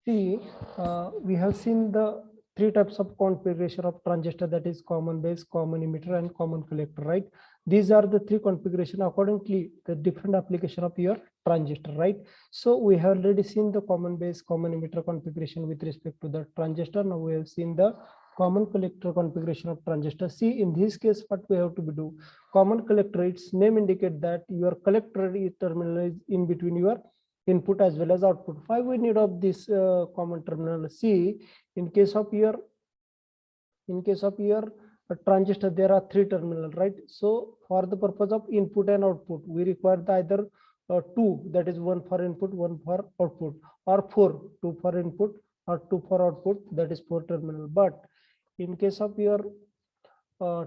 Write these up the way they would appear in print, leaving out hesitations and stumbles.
See, we have seen the three types of configuration of transistor, that is common base, common emitter, and common collector, right? These are the three configuration accordingly the different application of your transistor, right? So we have already seen the common base, common emitter configuration with respect to the transistor. Now we have seen the common collector configuration of transistor. See, in this case, what we have to do, common collector, its name indicate that your collector terminal is in between your input as well as output. Why we need of this common terminal? See, in case of your transistor, there are three terminal, right? So for the purpose of input and output, we require the either two, that is one for input, one for output, or four, two for input or two for output, that is four terminal. But in case of your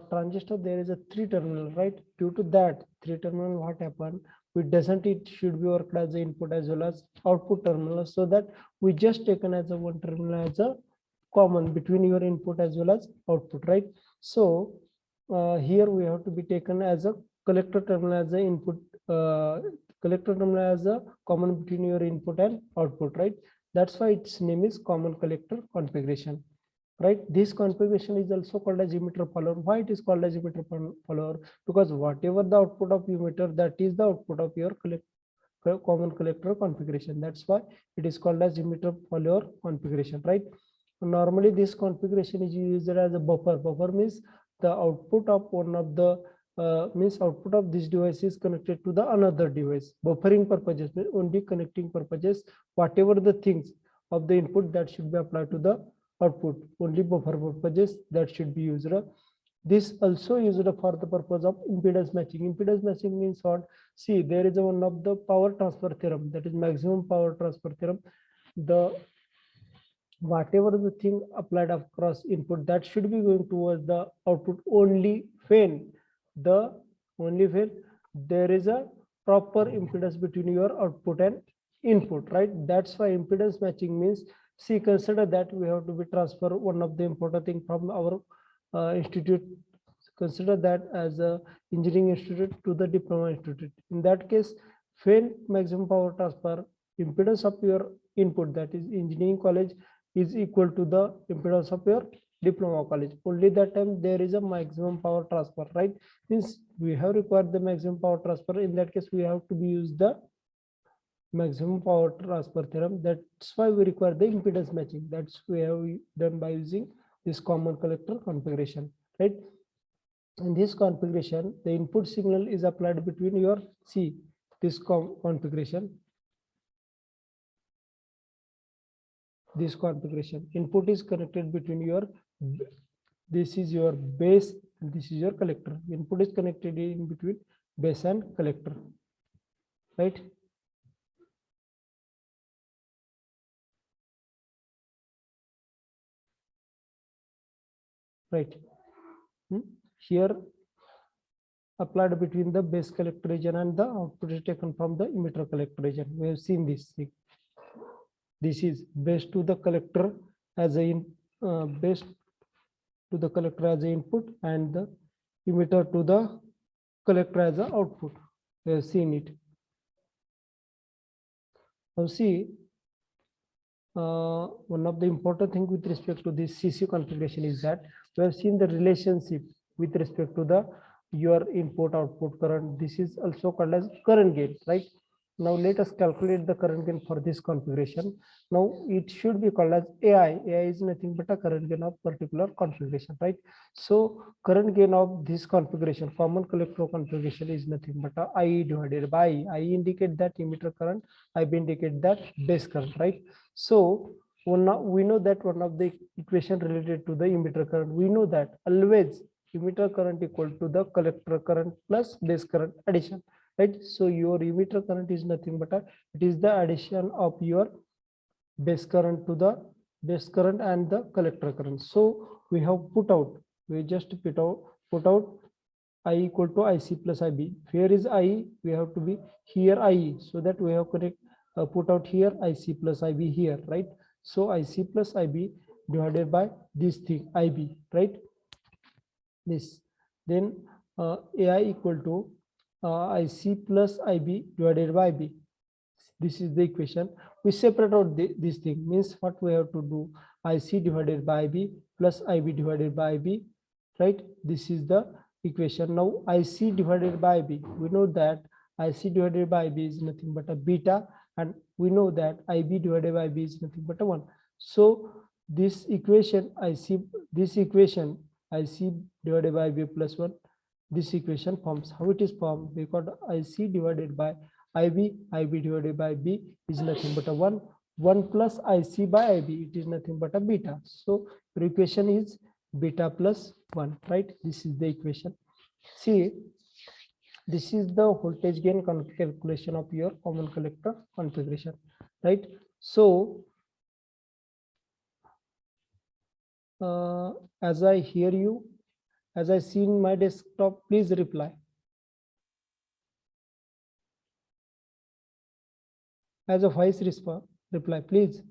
transistor, there is a three terminal, right? Due to that three terminal, what happened, we doesn't, it should be worked as the input as well as output terminal, so that we just taken as a one terminal as a common between your input as well as output, right? So here we have to be taken as a collector terminal as a input, collector terminal as a common between your input and output, right? That's why its name is common collector configuration, right? This configuration is also called as emitter follower. Why it is called as emitter follower? Because whatever the output of emitter, that is the output of your common collector configuration. That's why it is called as emitter follower configuration, right? Normally this configuration is used as a buffer. Buffer means the output of one of the output of this device is connected to the another device. Buffering purposes, only connecting purposes, whatever the things of the input that should be applied to the output, only buffer purposes that should be used. This also used for the purpose of impedance matching. Impedance matching means what? See, there is one of the power transfer theorem, that is maximum power transfer theorem. The whatever the thing applied across input, that should be going towards the output only when there is a proper impedance between your output and input, right? That's why impedance matching means, see, consider that we have to be transfer one of the important thing from our institute. Consider that as a engineering institute to the diploma institute. In that case, when maximum power transfer impedance of your input, that is engineering college, is equal to the impedance of your diploma college, only that time there is a maximum power transfer, right? Since we have required the maximum power transfer, in that case we have to be use the maximum power transfer theorem. That's why we require the impedance matching. That's we have done by using this common collector configuration, right? In this configuration, the input signal is applied between your this configuration. This configuration, input is connected between your, this is your base and this is your collector. Input is connected in between base and collector, right? Right. Here applied between the base collector region and the output is taken from the emitter collector region. We have seen this thing. This is base to the collector as a base to the collector as a input, and the emitter to the collector as a output. We have seen it. Now see, one of the important thing with respect to this CC configuration is that we have seen the relationship with respect to the your input output current. This is also called as current gain, right? Now let us calculate the current gain for this configuration. Now it should be called as AI. AI is nothing but a current gain of particular configuration, right? So current gain of this configuration, common collector configuration, is nothing but a I divided by I. I indicate that emitter current, IB indicate that base current, right? So we know that one of the equation related to the emitter current, we know that always emitter current equal to the collector current plus base current addition, right? So your emitter current is nothing but it is the addition of your base current to the base current and the collector current. So we have we just put out I equal to IC plus IB. Here is I, we have to be here IE, so that we have put out here IC plus IB here, right? So IC plus IB divided by this thing IB, right? This, then AI equal to IC plus IB divided by IB. This is the equation. We separate out this thing, means what we have to do, IC divided by IB plus IB divided by IB, right? This is the equation. Now IC divided by IB, we know that IC divided by IB is nothing but a beta, and we know that IB divided by IB is nothing but a 1. So this equation IC divided by IB plus 1, this equation forms. How it is formed? Because IC divided by IB divided by B is nothing but a 1 plus IC by IB, it is nothing but a beta. So your equation is beta plus 1, right? This is the equation. See, this is the voltage gain calculation of your common collector configuration, right? So as I hear you, as I see in my desktop, please reply. As a voice reply, please.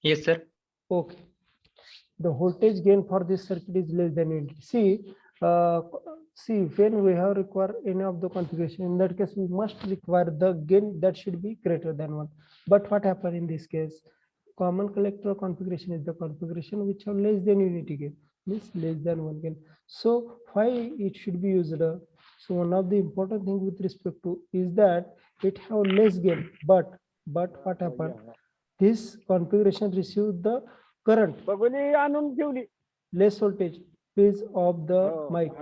Yes, sir. Okay. The voltage gain for this circuit is less than unity. See, when we have require any of the configuration, in that case we must require the gain that should be greater than 1. But what happened in this case? Common collector configuration is the configuration which have less than unity gain, means less than 1 gain. So why it should be used? So one of the important thing with respect to is that it have less gain, but what happened? This configuration received the current less voltage. Please off the mic.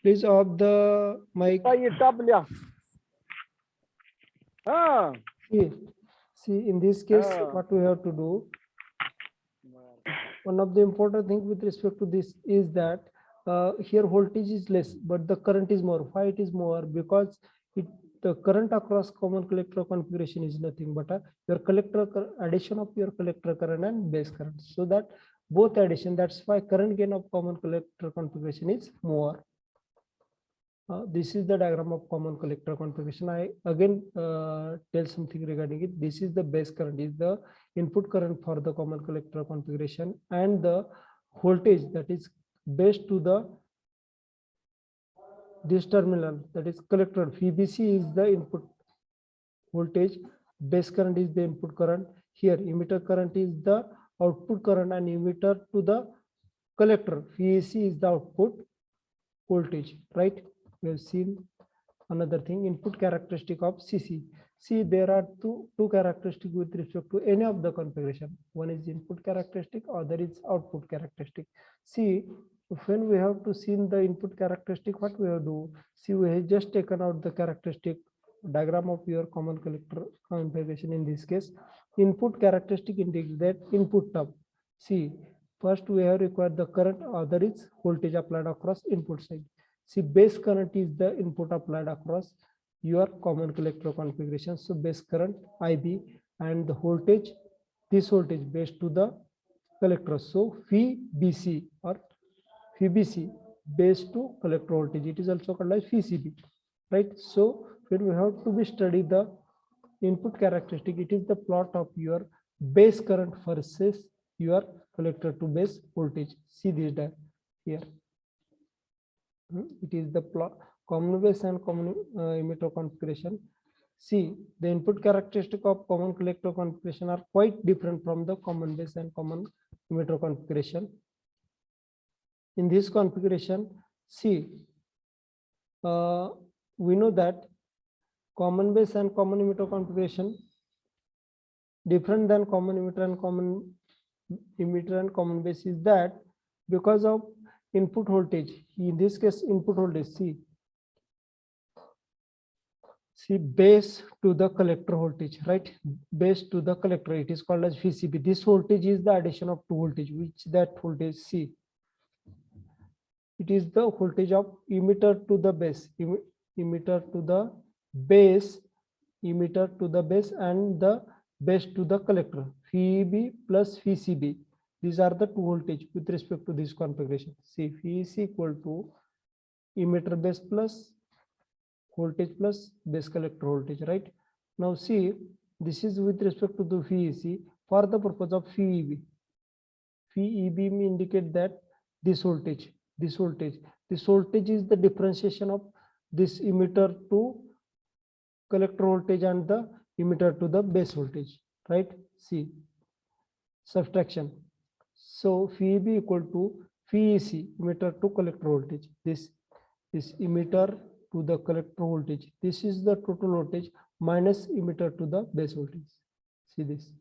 Please off the mic. See, in this case, what we have to do, one of the important things with respect to this is that here voltage is less, but the current is more. Why it is more? Because the current across common collector configuration is nothing but your collector addition of your collector current and base current. So that both addition, that's why current gain of common collector configuration is more. This is the diagram of common collector configuration. I again tell something regarding it. This is the base current, is the input current for the common collector configuration, and the voltage that is based to the this terminal, that is collector. VBC is the input voltage, base current is the input current. Here emitter current is the output current, and emitter to the collector, VAC, is the output voltage, right? We have seen another thing, input characteristic of CC. See, there are two characteristics with respect to any of the configuration. One is input characteristic, other is output characteristic. See, when we have to see the input characteristic, what we have to do? See, we have just taken out the characteristic diagram of your common collector configuration. In this case, input characteristic indicates that input term. See, first we have required the current, other is voltage applied across input side. See, base current is the input applied across your common collector configuration. So base current IB, and the voltage, this voltage based to the collector. So VBC or VBC based to collector voltage, it is also called as VCB, right? So when we have to be study the input characteristic, it is the plot of your base current versus your collector to base voltage. See this here. It is the plot common base and common emitter configuration. See, the input characteristic of common collector configuration are quite different from the common base and common emitter configuration. In this configuration, see, we know that common base and common emitter configuration different than common emitter and common base is that because of input voltage. In this case, input voltage, see base to the collector voltage, right? Base to the collector, it is called as VCB. This voltage is the addition of two voltage, which that voltage C. It is the voltage of emitter to the base, emitter to the base, and the base to the collector, VEB plus VCB. These are the two voltage with respect to this configuration. See, VEC equal to emitter base plus voltage plus base collector voltage, right? Now see, this is with respect to the VEC for the purpose of VEB. VEB indicate that this voltage, this voltage. This voltage is the differentiation of this emitter to collector voltage and the emitter to the base voltage, right? See, subtraction. So phi B equal to phi EC, emitter to collector voltage. This emitter to the collector voltage. This is the total voltage minus emitter to the base voltage. See this.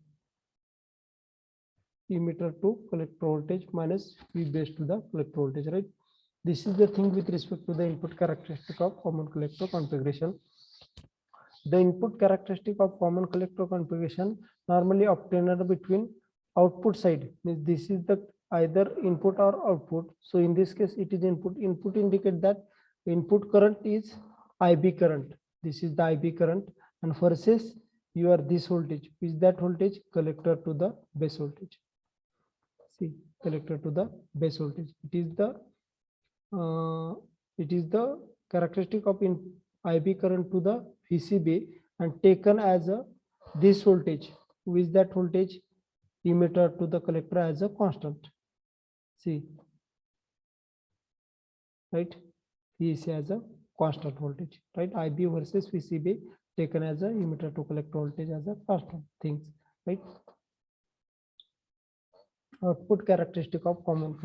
Emitter to collector voltage minus V base to the collector voltage, right? This is the thing with respect to the input characteristic of common collector configuration. The input characteristic of common collector configuration normally obtained between output side, means this is the either input or output. So in this case it is input. Input indicate that input current is IB current. This is the IB current, and versus your this voltage is that voltage collector to the base voltage. See, collector to the base voltage. It is the characteristic of in IB current to the VCB and taken as a this voltage with that voltage emitter to the collector as a constant. See, right? VC as a constant voltage, right? IB versus VCB taken as a emitter to collector voltage as a constant things, right? Output characteristic of common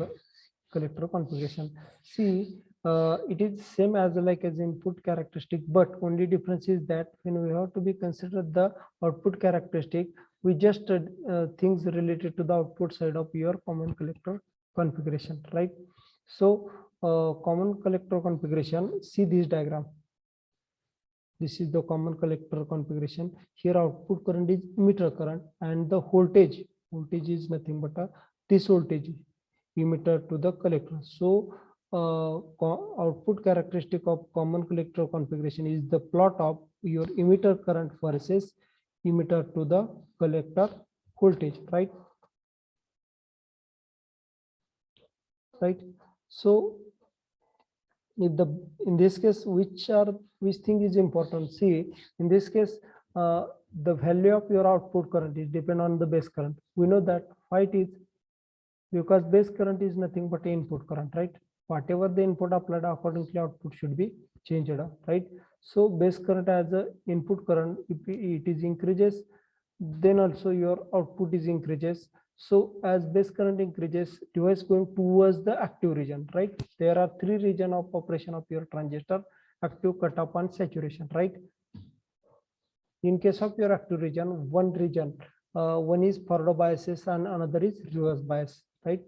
collector configuration. See, it is same as like as input characteristic, but only difference is that when we have to be considered the output characteristic, we just things related to the output side of your common collector configuration, right? So common collector configuration, see this diagram. This is the common collector configuration. Here output current is emitter current and the voltage is nothing but this voltage emitter to the collector. So output characteristic of common collector configuration is the plot of your emitter current versus emitter to the collector voltage, right? Right. So if the in this case which thing is important, see in this case the value of your output current is depend on the base current. We know that why it is, because base current is nothing but input current, right? Whatever the input applied, accordingly output should be changed, right? So base current as a input current, if it is increases, then also your output is increases. So as base current increases, device going towards the active region, right? There are three region of operation of your transistor: active, cutoff, and saturation, right? In case of your active region, one region, one is forward biases and another is reverse bias, right?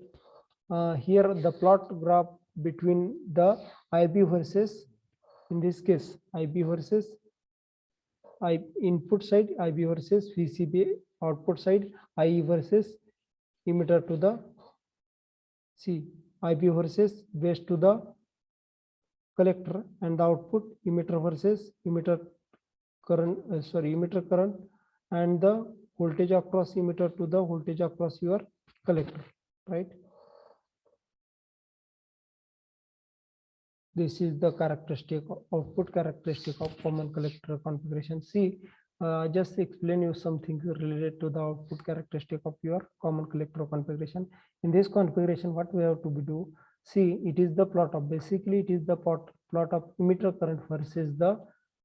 Here the plot graph between the IB versus, in this case IB versus input side, IB versus VCB output side, IE versus emitter to the C, IB versus base to the collector, and the output emitter versus emitter current, emitter current, and the voltage across emitter to the voltage across your collector, right? This is the characteristic, output characteristic of common collector configuration. See, just explain you something related to the output characteristic of your common collector configuration. In this configuration, what we have to do? See, it is the plot of, basically it is the plot of emitter current versus the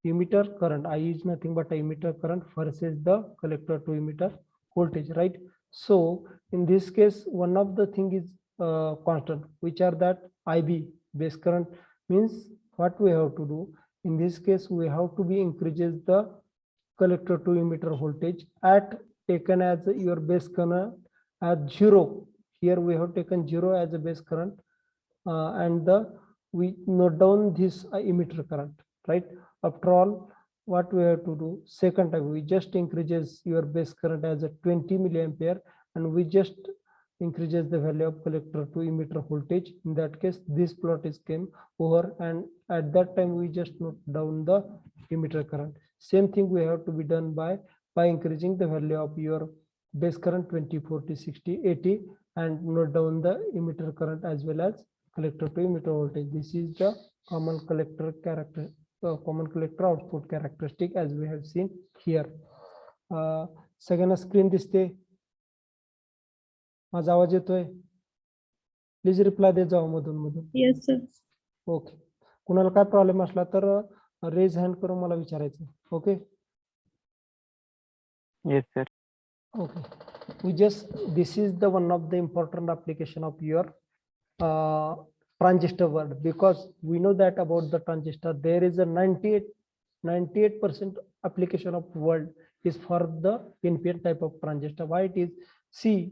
emitter current. I is nothing but emitter current versus the collector to emitter voltage, right? So in this case, one of the thing is constant, which are that IB base current. Means what we have to do in this case, we have to be increases the collector to emitter voltage at taken as your base current at 0. Here we have taken 0 as a base current, and we note down this emitter current, right? After all, what we have to do, second time we just increases your base current as a 20 milliampere, and we just increases the value of collector to emitter voltage. In that case, this plot is came over, and at that time we just note down the emitter current. Same thing we have to be done by increasing the value of your base current 20, 40, 60, 80, and note down the emitter current as well as collector to emitter voltage. This is the common collector character, common collector output characteristic as we have seen here. सगळ्यांना screen दिसते? माझा आवाज येतोय? Please reply देत जावा मधून मधून. Yes, sir. Okay, कुणाला काय प्रॉब्लेम असला तर रेज हँड करून मला विचारायचं. Okay. Yes, sir. Okay, this is the one of the important application of your transistor world, because we know that about the transistor there is a 98% application of world is for the NPN type of transistor. Why it is? See,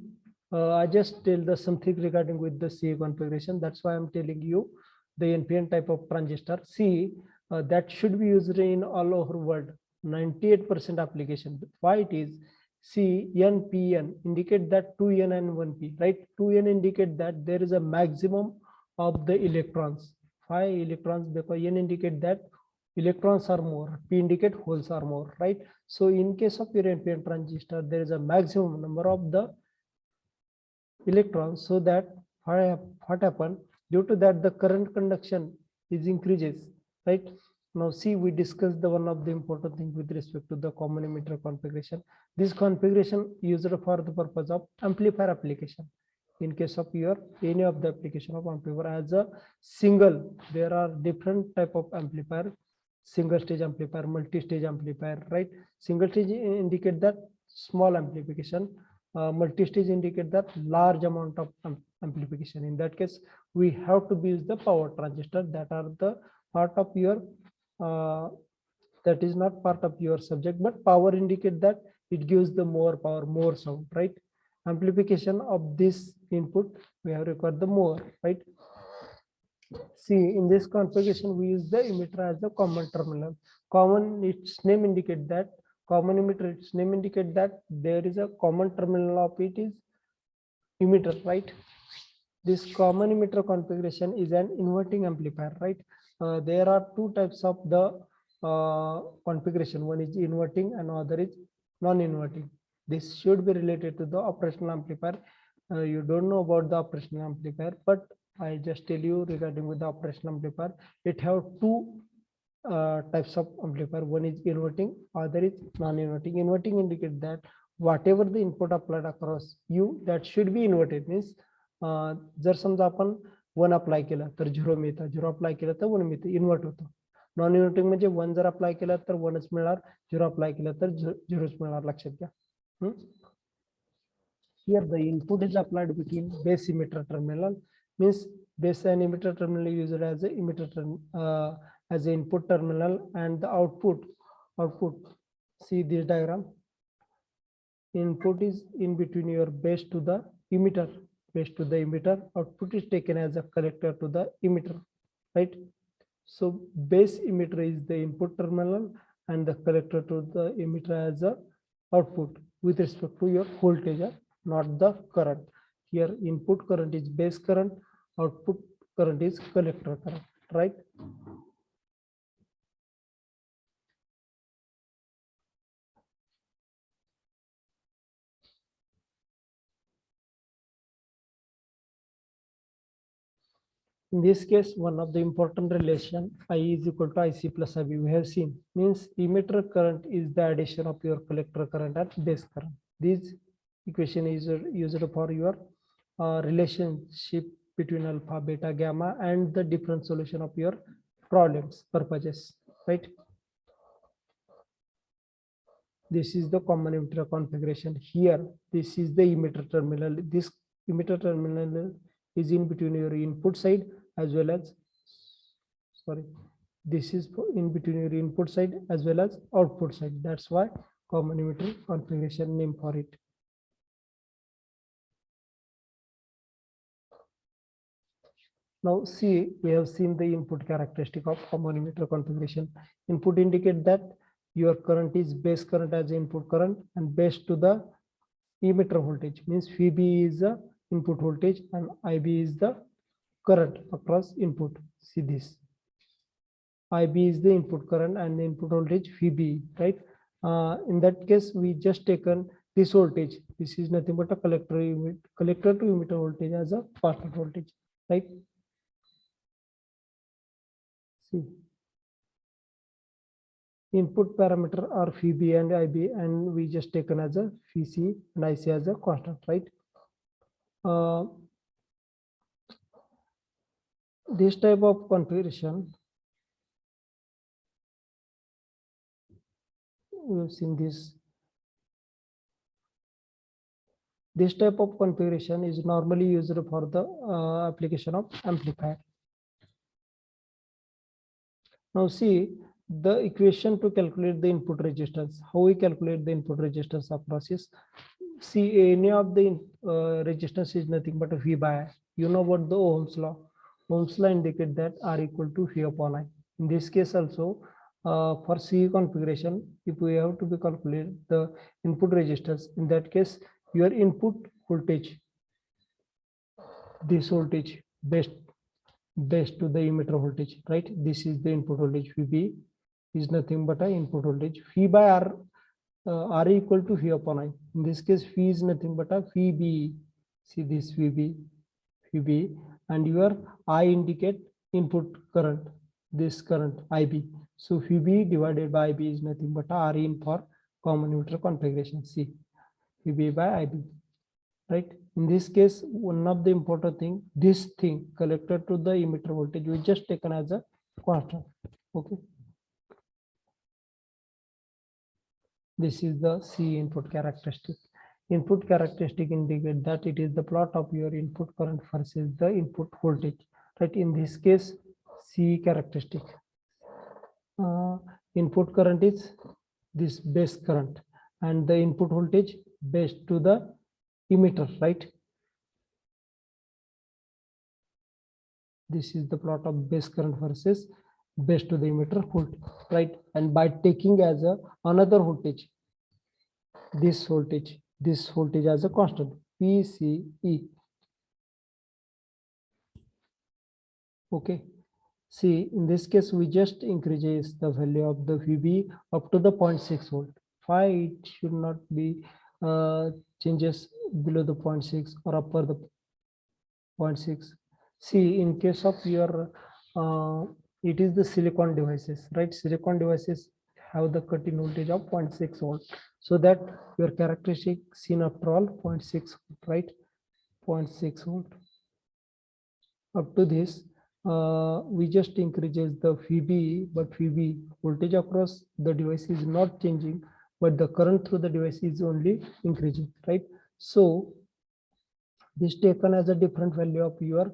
I just tell the something regarding with the C configuration. That's why I'm telling you the NPN type of transistor. See, that should be used in all over world. 98% application. Why it is? See, NPN indicate that 2n and 1p, right? 2n indicate that there is a maximum of the electrons. 5 electrons, because n indicate that electrons are more, p indicate holes are more, right? So in case of your NPN transistor, there is a maximum number of the electrons, so that what happened? Due to that, the current conduction is increases, right? Now see, we discussed the one of the important thing with respect to the common emitter configuration. This configuration used for the purpose of amplifier application. In case of your any of the application of amplifier as a single, there are different type of amplifier: single stage amplifier, multi-stage amplifier, right? Single stage indicate that small amplification, multi-stage indicate that large amount of amplification. In that case, we have to use the power transistor that are the part of your that is not part of your subject, but power indicate that it gives the more power, more sound, right? Amplification of this input, we have required the more, right? See, in this configuration, we use the emitter as a common terminal. Common, its name indicate that common emitter, its name indicate that there is a common terminal of it is emitter, right? This common emitter configuration is an inverting amplifier, right? There are two types of the configuration. One is inverting and other is non-inverting. This should be related to the operational amplifier. You don't know about the operational amplifier, but I just tell you regarding with the operational amplifier. It have two types of amplifier. One is inverting, other is non-inverting. Inverting indicate that whatever the input applied across you, that should be inverted. Means जर समजा आपण 1 apply केला तर 0 मिळतं, 0 apply केलं तर 1 मिळतं, invert होतं. नॉन इन्व्हर्टिंग म्हणजे 1 जर अप्लाय केला तर 1च मिळणार, 0 अप्लाय केला तर 0च मिळणार, लक्षात घ्या. Here the input is applied between base emitter terminal, means base and emitter terminal is used as a emitter as a input terminal, and the output, see this diagram, input is in between your base to the emitter. Base to the emitter, output is taken as a collector to the emitter, right? So base emitter is the input terminal and the collector to the emitter as a output with respect to your voltage, not the current. Here input current is base current, output current is collector current, right? In this case, one of the important relation, I is equal to IC plus IB, we have seen, means emitter current is the addition of your collector current and base current. This equation is used for your relationship between alpha, beta, gamma, and the different solution of your problems purposes, right? This is the common emitter configuration. Here, this is the emitter terminal. This emitter terminal is in between your input side as well as, sorry, this is in between your input side as well as output side. That's why common emitter configuration name for it. Now see, we have seen the input characteristic of common emitter configuration. Input indicate that your current is base current as input current and base to the emitter voltage, means VB is the input voltage and IB is the current across input. See this, IB is the input current and the input voltage VB, right? In that case, we just taken this voltage. This is nothing but a collector to emitter voltage as a constant voltage, right? See, input parameter are VB and IB, and we just taken as a VC and IC as a constant, right? this type of configuration, we have seen this. This type of configuration is normally used for the application of amplifier. Now see the equation to calculate the input resistance. How we calculate the input resistance across is, see any of the resistance is nothing but a V by I. You know about the Ohm's law. Ohm's law indicate that R equal to V upon I. In this case also, for C configuration, if we have to be calculate the input resistance, in that case your input voltage, this voltage based to the emitter voltage, right? This is the input voltage. VB is nothing but a input voltage. V by R, R equal to V upon I. In this case, V is nothing but a VB. See this VB, and your I indicate input current, this current IB. So VB divided by IB is nothing but R in for common emitter configuration. See VB by IB, right? In this case, one of the important thing, this thing collector to the emitter voltage we just taken as a constant. Okay, this is the C input characteristic. Input characteristic indicate that it is the plot of your input current versus the input voltage, right? In this case, C characteristic, input current is this base current and the input voltage based to the emitter, right? This is the plot of base current versus base to the emitter voltage, right? And by taking as a another voltage, this voltage as a constant, PCE. Okay, see in this case we just increases the value of the VB up to the 0.6 volt. Why it should not be changes below the 0.6 or upper the 0.6? See, in case of your it is the silicon devices, right? Silicon devices have the cut-in voltage of 0.6 volt, so that your characteristic seen after all 0.6, right? 0.6 volt. Up to this, we just increases the VB, but VB voltage across the device is not changing, but the current through the device is only increasing, right? So this taken as a different value of your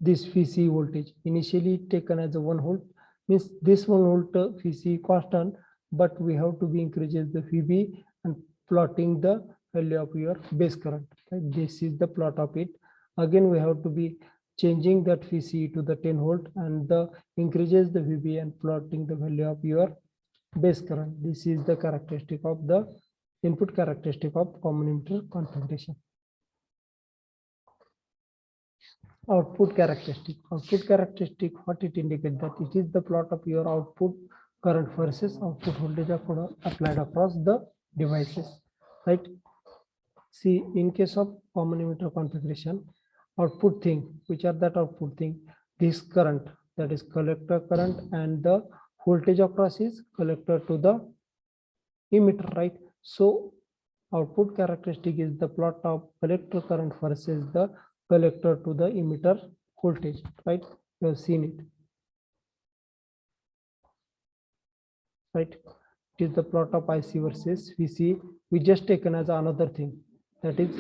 this VC voltage. Initially taken as a 1 volt, means this 1 volt VC constant, but we have to be increases the VB and plotting the value of your base current, right? This is the plot of it. Again we have to be changing that VC to the 10 volt and the increases the VB and plotting the value of your base current. This is the characteristic of the input characteristic of common emitter configuration. Output characteristic. Output characteristic, what it indicates, that it is the plot of your output current versus output voltage applied across the devices, right? See, in case of common emitter configuration, output thing, which are that output thing, this current, that is collector current, and the voltage across is collector to the emitter, right? So output characteristic is the plot of collector current versus the collector to the emitter voltage, right? You have seen it, right? It is the plot of IC versus VC. We just taken as another thing, that is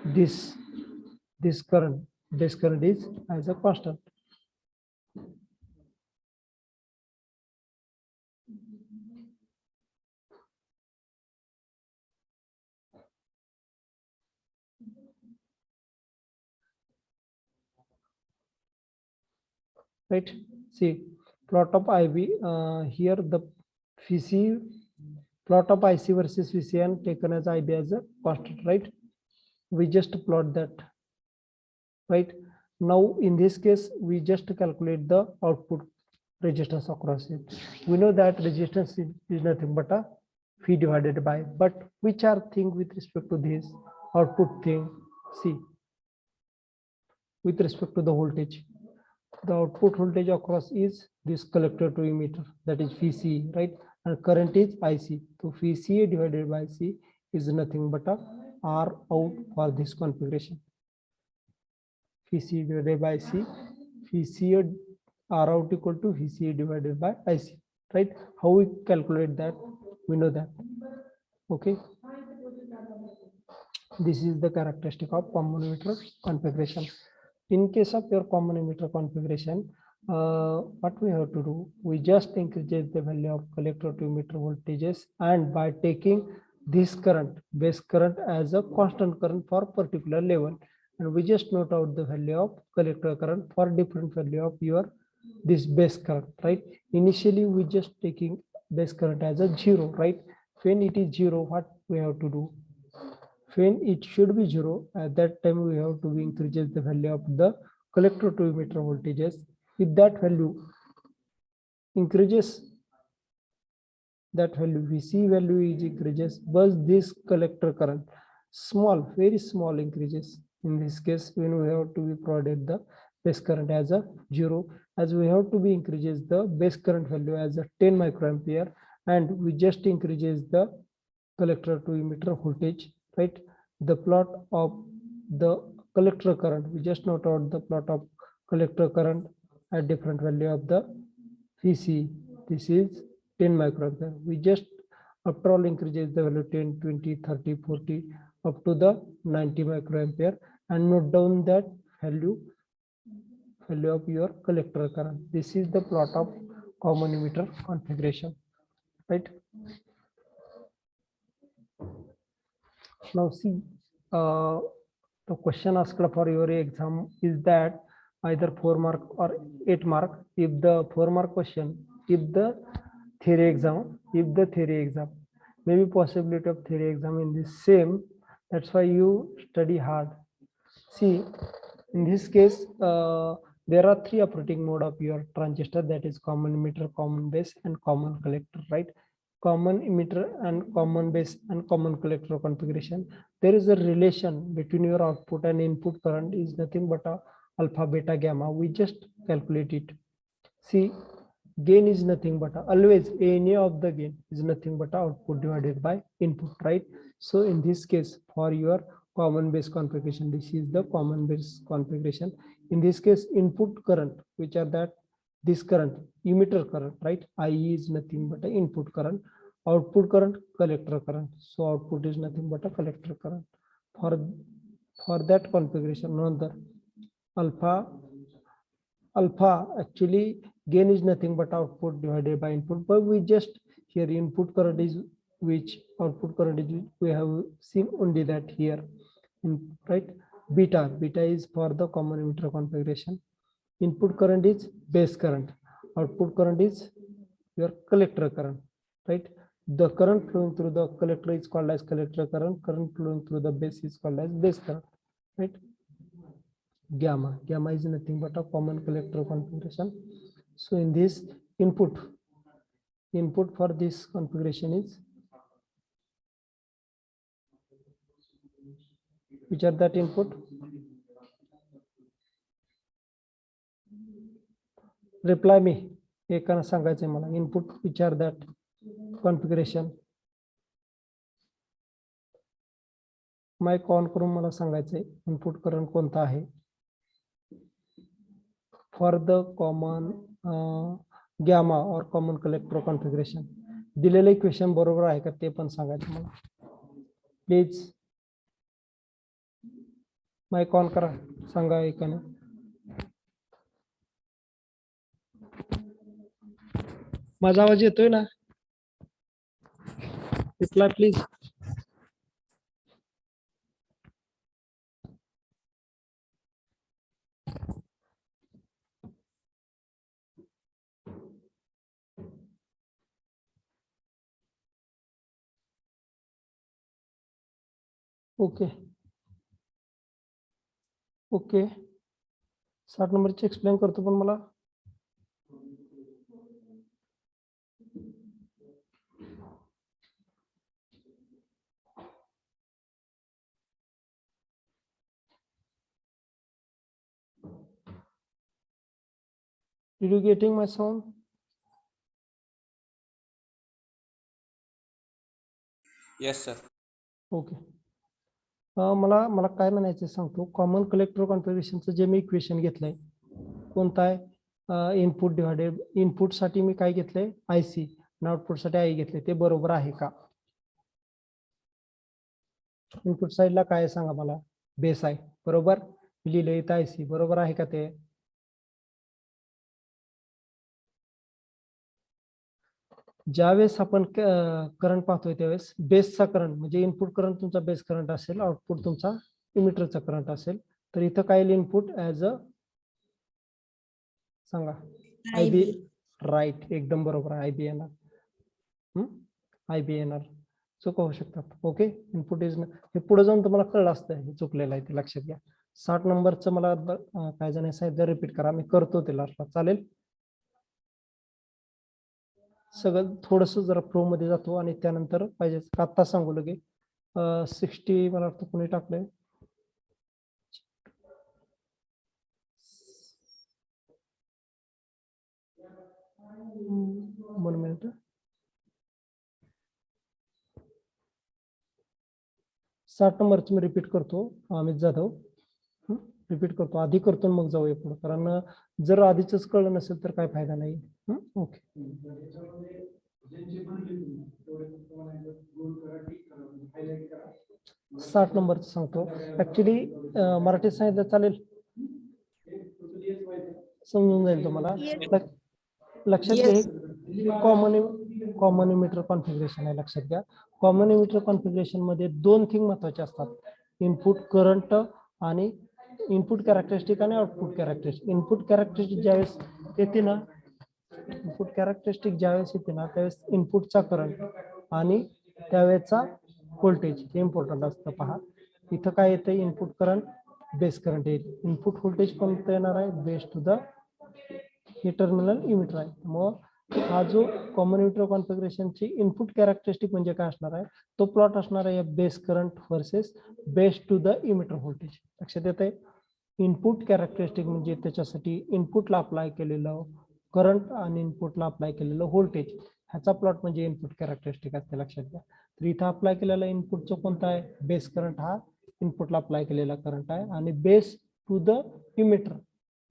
this current, this current is as a constant. Right, see plot of IB, here the VC, plot of IC versus VCN taken as IB as a constant, right? We just plot that, right? Now in this case we just calculate the output resistance across it. We know that resistance is nothing but a V divided by, but which are thing with respect to this output thing? See, with respect to the voltage, the output voltage across is this collector to emitter, that is VC, right? And current is IC. So VCA divided by IC is nothing but a R out for this configuration. VC divided by IC, VC R out equal to VC divided by IC, right? How we calculate that? We know that. Okay. This is the characteristic of common emitter configuration. In case of your common emitter configuration, what we have to do? We just increase the value of collector to emitter voltages, and by taking this current, base current, as a constant current for particular level, and we just note out the value of collector current for different value of your this base current, right? Initially we just taking base current as a 0, right? When it is 0, what we have to do? When it should be 0, at that time we have to increase the value of the collector to emitter voltages. If that value increases, that value VC value is increases, but this collector current small, very small increases. In this case, when we have to be provided the base current as a 0, as we have to be increases the base current value as a 10 microampere, and we just increases the collector to emitter voltage, right? The plot of the collector current, we just note out the plot of collector current at different value of the VC. This is 10 microampere. We just after all increases the value 10, 20, 30, 40 up to the 90 microampere, and note down that value of your collector current. This is the plot of common emitter configuration, right? Now see, the question asked for your exam is that either 4 mark or 8 mark. If the 4 mark question, if the theory exam, maybe possibility of theory exam in the same, that's why you study hard. See, in this case, there are 3 operating mode of your transistor, that is common emitter, common base, and common collector, right? Common emitter and common base and common collector configuration. There is a relation between your output and input current is nothing but a alpha, beta, gamma. We just calculate it. See, gain is nothing but always any of the gain is nothing but output divided by input, right? So in this case, for your common base configuration, this is the common base configuration. In this case, input current, which are that this current, emitter current, right? IE is nothing but an input current. Output current, collector current. So output is nothing but a collector current. For that configuration, another alpha actually gain is nothing but output divided by input, but we just here input current is which, output current is which, we have seen only that here, right? Beta is for the common emitter configuration. Input current is base current, output current is your collector current, right? The current flowing through the collector is called as collector current flowing through the base is called as base current, right? Gamma is nothing but a common collector configuration. So in this input for this configuration is, which are that input? Reply me. एकानं सांगायचं मला input which are that configuration. Mike on करून मला सांगायचंय input current कोणता आहे for the common gamma और common collector configuration. दिलेलं इक्वेशन बरोबर आहे का ते पण सांगायचं मला प्लीज. माइक ऑन करा, सांगा एकाने. माझा आवाज येतोय ना? Reply please. ओके 7 नंबरची एक्सप्लेन करतो पण मला Did you getting my sound? Yes, sir. Okay. मला मला काय म्हणायचं सांगतो. कॉमन कलेक्टर कॉन्फिगरेशनचं जे मी इक्वेशन घेतलंय कोणतं आहे, इनपुट डिवायडेड इनपुट साठी मी काय घेतलंय आयसी आणि आउटपुट साठी आय घेतले, ते बरोबर आहे का? इनपुट साईडला काय आहे सांगा मला, बेस आहे बरोबर, लिहिलं इथं आयसी बरोबर आहे का ते? ज्यावेळेस आपण करंट पाहतोय त्यावेळेस बेसचा करंट म्हणजे इनपुट करंट तुमचा बेस करंट असेल, आउटपुट तुमचा इमिटरचा करंट असेल, तर इथं काय येईल इनपुट ऍज अ सांगा आयबी, राईट एकदम बरोबर आहे, आयबी येणार, आयबी येणार, चूक होऊ शकतात. ओके, इनपुट इज हे पुढे जाऊन तुम्हाला कळलं असतं हे चुकलेलं आहे ते लक्षात घ्या. 60 नंबरचं मला काय जण सांगितलं रिपीट करा, मी करतो ते लास्टला, चालेल? सगळं थोडस जरा फ्लो मध्ये जातो आणि त्यानंतर पाहिजे आत्ता सांगू लगे 60 मला वाटतं कोणी टाकलंय, वन मिनिट, 60 नंबरच मी रिपीट करतो, अमित जाधव रिपीट करतो, आधी करतो मग जाऊया पुढे, कारण जर आधीच कळलं नसेल तर काय फायदा नाही. ओके, 60 नंबरच सांगतो. ऍक्च्युली मराठीत सांगितलं चालेल, समजून जाईल तुम्हाला. लक्षात घ्या, कॉमन इमिटर कॉन्फिगरेशन आहे, लक्षात घ्या. कॉमन इमिटर कॉन्फिगरेशन मध्ये दोन थिंग महत्वाचे असतात, इनपुट करंट आणि इनपुट कॅरेक्टरिस्टिक आणि आउटपुट कॅरेक्टरिस्टिक. इनपुट कॅरेक्टरिस्टिक ज्यावेळेस येते ना, इनपुट कॅरेक्टरिस्टिक ज्यावेळेस येते ना त्यावेळेस इनपुटचा करंट आणि त्यावेळेचा व्होल्टेज हे इम्पॉर्टंट असतं. पहा इथं काय येतं, इनपुट करंट बेस करंट येईल, इनपुट व्होल्टेज कोणतं येणार आहे, बेस टू द हे टर्मिनल इमिटर आहे. मग हा जो कॉमन इमिटर कॉन्फिगरेशनची इनपुट कॅरेक्टरिस्टिक म्हणजे काय असणार आहे, तो प्लॉट असणार आहे base current versus base to the emitter voltage. लक्षात येत आहे, इनपुट कॅरेक्टरिस्टिक म्हणजे त्याच्यासाठी इनपुटला अप्लाय केलेलं करंट आणि इनपुटला अप्लाय केलेलं व्होल्टेज ह्याचा प्लॉट म्हणजे इनपुट कॅरेक्टरिस्टिक असते, लक्षात घ्या. तर इथं अप्लाय केलेला इनपुटचं कोणता आहे, बेस करंट हा इनपुटला अप्लाय केलेला करंट आहे आणि बेस टू द इमिटर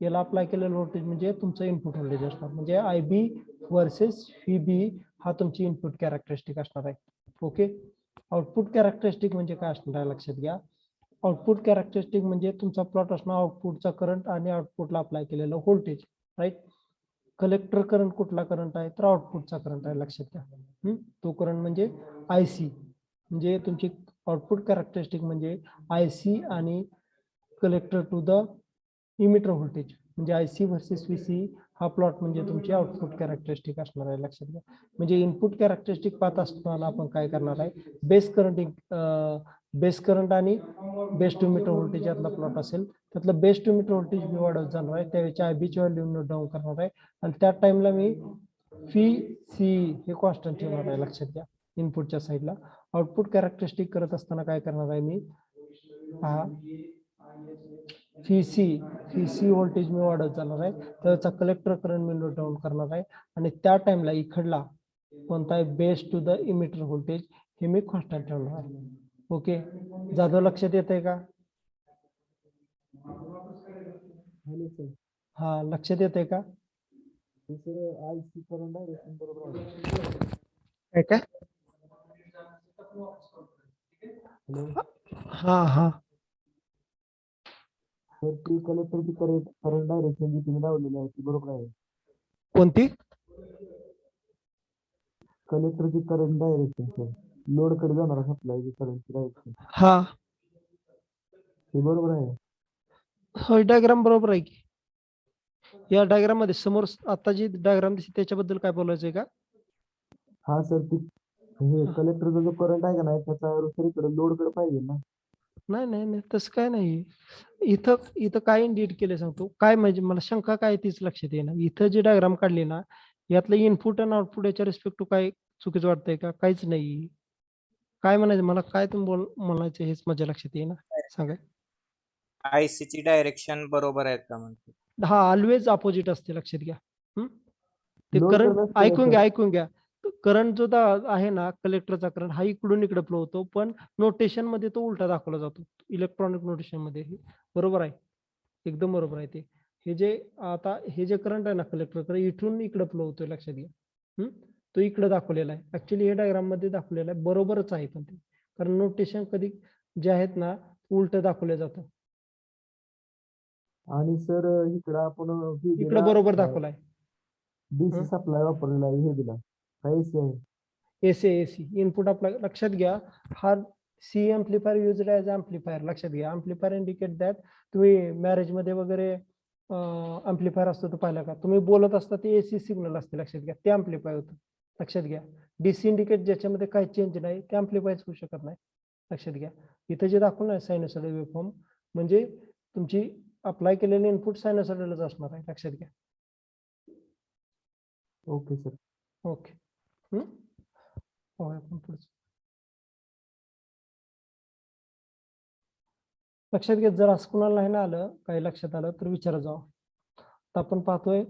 याला अप्लाय केलेलं व्होल्टेज म्हणजे तुमचं इनपुट व्होल्टेज असणार, म्हणजे आय बी वर्सेस व्ही हा तुमची इनपुट कॅरेक्टरिस्टिक असणार आहे. ओके, आउटपुट कॅरेक्टरिस्टिक म्हणजे काय असणार आहे लक्षात घ्या. आउटपुट कॅरेक्टरिस्टिक म्हणजे तुमचा प्लॉट असणार आउटपुटचा करंट आणि आउटपुटला अप्लाय केलेलं व्होल्टेज, राईट. कलेक्टर करंट कुठला करंट आहे, तर आउटपुटचा करंट आहे, लक्षात घ्या. तो करंट म्हणजे आयसी, म्हणजे तुमची आउटपुट कॅरेक्टरिस्टिक म्हणजे आयसी आणि collector to the emitter voltage म्हणजे आयसी वर्सेस व्हीसी हा प्लॉट म्हणजे तुमची आउटपुट कॅरेक्टरिस्टिक असणार आहे, लक्षात घ्या. म्हणजे इनपुट कॅरेक्टरिस्टिक पाहत असताना आपण काय करणार आहे, बेस करंट आणि बेस टू मीटर व्होल्टेज यातला प्लॉट असेल, त्यातलं बेस टू मीटर व्होल्टेज मी वाढवत जाणार आहे, त्यावेळेच्या आयबीची व्हॅल्यू नोट डाऊन करणार आहे आणि त्या टाइमला मी फी सी हे कॉन्स्टंट ठेवणार आहे, लक्षात घ्या. इनपुटच्या साईडला आउटपुट कॅरेक्टरिस्टिक करत असताना काय करणार आहे मी, हा फी सी व्होल्टेज मी वाढत जाणार आहे, त्याचा कलेक्टर करंट मी नोट डाऊन करणार आहे आणि त्या टाइमला इकडला कोणता आहे base to the emitter voltage हे मी कॉन्स्टंट ठेवणार आहे. ओके, जाधव लक्षात येत आहे का? हा, लक्षात येत आहे का? काय काय? हा हा, कलेक्टरची करंट डायरेक्शन जी तुम्ही लावलेली आहे ती बरोबर आहे. कोणती? कलेक्टरची करंट डायरेक्शन सर, लोड कडे जाणार सप्लाय करंटची डायरेक्शन हा, हे बरोबर आहे. हो, डायग्राम बरोबर आहे की. या डायग्राम मध्ये समोर आता जी डायग्राम दिसते त्याच्याबद्दल काय बोलायचंय का? हा सर, ती हे कलेक्टरचा जो करंट आहे का नाही त्याचा दुसरीकडे लोड कडे पाहिजे ना. नाही नाही नाही, तसं काय नाही. इथं इथं काय इंडिकेट केलं सांगतो, काय म्हणजे मला शंका काय तीच लक्षात येईना. इथं जी डायग्राम काढली ना यातलं इनपुट आणि आउटपुट याच्या रिस्पेक्ट टू काय चुकीचं वाटतंय का? काहीच नाही. काय म्हणायचं मला, काय तुम्ही म्हणायचं हेच माझ्या लक्षात येईना, सांगा. आयसी ची डायरेक्शन बरोबर आहे का म्हणते? हा, ऑलवेज अपोजिट असते, लक्षात घ्या. ते लोड करंट कडे नसते ऐकून सर. घ्या, ऐकून घ्या. करंट जो आहे ना कलेक्टरचा करंट हा इकडून इकडे फ्लो होतो, पण नोटेशन मध्ये तो उलटा दाखवला जातो इलेक्ट्रॉनिक नोटेशन मध्ये. बरोबर आहे, एकदम बरोबर आहे ते. हे जे आता हे जे करंट आहे ना कलेक्टर इथून इकडे फ्लो होतोय, लक्षात घ्या. तो इकडे दाखवलेला आहे. ऍक्च्युली हे डायग्राम मध्ये दाखवलेला आहे, बरोबरच आहे पण ते, कारण नोटेशन कधी जे आहेत ना उलट दाखवले जातं. आणि सर इकडं आपण इकडे बरोबर दाखवलाय. डीसी सप्लाय वापरलेला आहे, हे दिला काय एसी आहे. एसी इनपुट आपला लक्षात घ्या. हा सी एम्प्लिफायर युज ॲज एम्प्लिफायर, लक्षात घ्या. एम्प्लिफायर इंडिकेट दॅट तुम्ही मॅरेज मध्ये वगैरे एम्प्लिफायर असतो तो पाहिला का, तुम्ही बोलत असता ते एसी सिग्नल असते, लक्षात घ्या, ते एम्प्लिफाय होतं. लक्षात घ्या. डीसी इंडिकेट ज्याच्यामध्ये काही चेंज नाही ते एम्प्लिफाय होऊ शकत नाही, लक्षात घ्या. इथं जे दाखवलं आहे सायनोसॉइडल वेव्हफॉर्म म्हणजे तुमची अप्लाय केलेले इनपुट सायनोसॉइडलच असणार आहे, लक्षात घ्या. Okay sir. ओके. आपण पुढचं लक्षात घ्या. जर असं कुणाला नाही ना आलं, काही लक्षात आलं तर विचारा जावं. तर आपण पाहतोय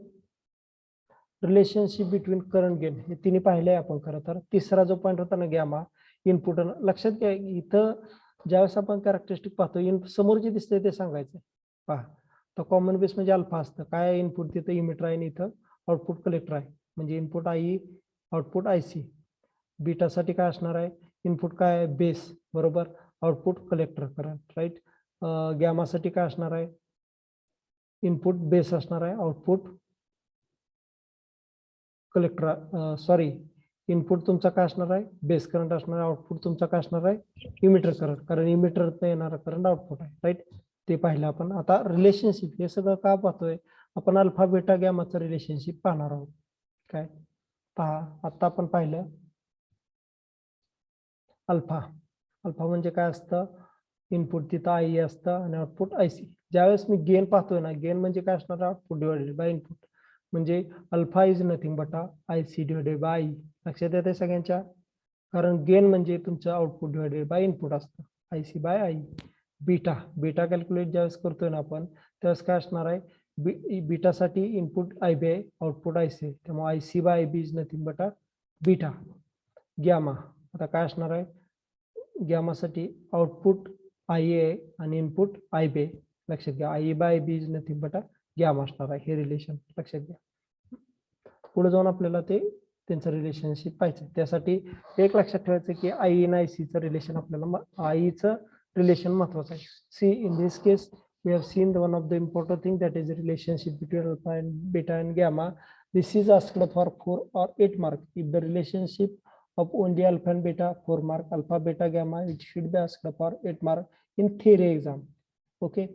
रिलेशनशिप बिटवीन करंट गेन, हे तिन्ही पाहिले आपण. खरं तर तिसरा जो पॉईंट होता ना गॅमा इनपुट, लक्षात घ्या इथं ज्यावेळेस आपण कॅरेक्टरिस्टिक पाहतो समोर जे दिसतंय ते सांगायचं. पहा, तर कॉमन बेस म्हणजे अल्फा असतं. काय इनपुट तिथं इमिटर आहे आणि इथं आउटपुट कलेक्टर आहे, म्हणजे इनपुट आई आउटपुट आय सी. बीटासाठी काय असणार आहे, इनपुट काय बेस बरोबर, आउटपुट कलेक्टर करंट, राईट. गॅमासाठी काय असणार आहे, इनपुट बेस असणार आहे, आउटपुट कलेक्टर, सॉरी, इनपुट तुमचा काय असणार आहे, बेस करंट असणार आहे, आउटपुट तुमचा काय असणार आहे, इमिटर करंट, कारण इमिटर येणारा करंट आउटपुट आहे, राईट. ते पाहिलं आपण. आता रिलेशनशिप हे सगळं का पाहतोय आपण, अल्फा बेटा गॅमाचं रिलेशनशिप पाहणार आहोत. काय पहा, आता आपण पाहिलं अल्फा. अल्फा म्हणजे काय असतं, इनपुट तिथं आई असतं आणि आउटपुट आय सी. ज्यावेळेस मी गेन पाहतोय ना, गेन म्हणजे काय असणार, आउटपुट डिवायडेड बाय इनपुट, म्हणजे alpha is nothing but I C divided by I. लक्षात येते सगळ्यांच्या, कारण गेन म्हणजे तुमचं आउटपुट डिवायडेड बाय इनपुट असतं, I C by I. Beta, beta calculate ज्यावेळेस करतोय ना आपण त्यावेळेस काय असणार आहे, बीटासाठी इनपुट आय बी आहे, आउटपुट आय सी, त्यामुळे I C by I B is nothing but beta. Gamma आता काय असणार आहे, गॅमासाठी आउटपुट आय आहे आणि इनपुट आय बी. लक्षात घ्या, I by B is nothing but gamma असणार आहे, हे रिलेशन लक्षात घ्या. पुढे जाऊन आपल्याला ते त्यांचं रिलेशनशिप पाहिजे. त्यासाठी एक लक्षात ठेवायचं की आई आणि आय सीचं रिलेशन, आपल्याला आईचं रिलेशन महत्वाचं आहे. See in this case we have seen the one of the important thing, that is the relationship between alpha and beta and gamma. This is asked for 4 or 8 mark. If the relationship of only alpha and beta 4 mark, alpha beta gamma, it should be asked for 8 mark in theory exam. Okay.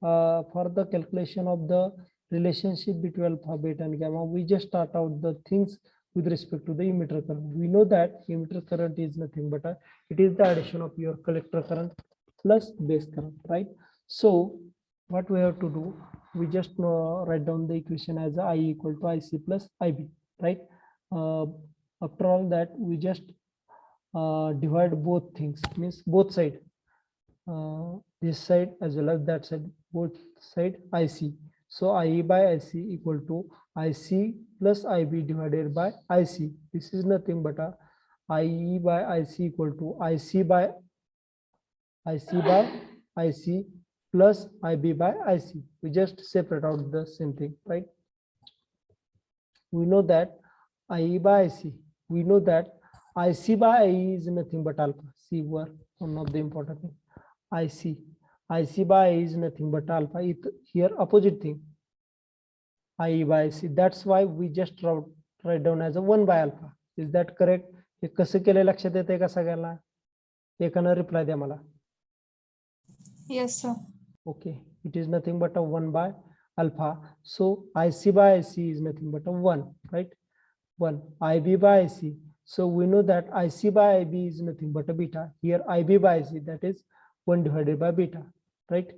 For the calculation of the relationship between alpha beta and gamma, we just start out the things with respect to the emitter current. We know that emitter current is nothing but it is the addition of your collector current plus base current, right? So what we have to do, we just write down the equation as I equal to IC plus IB, right? After all that, we just divide both things, means both side, this side as well as that side, both side IC. So IE by IC equal to IC plus IB divided by IC. This is nothing but IE by IC equal to IC by IC plus IB by IC. We just separate out the same thing, right? We know that IE by IC, we know that IC by IE is nothing but alpha. See, one of the important thing, IC by IE is nothing but alpha. Here opposite thing, IE by IC. That's why we just write down as a 1 by alpha. Is that correct? हे कसं केलं लक्षात येते का सगळ्यांना? एकानं reply द्या मला. Yes, sir. Okay, it is nothing but a 1 by alpha. So IC by IC is nothing but a 1, right? 1. IB by IC. So we know that IC by IB is nothing but a beta. Here IB by IC, that is 1 divided by beta, right?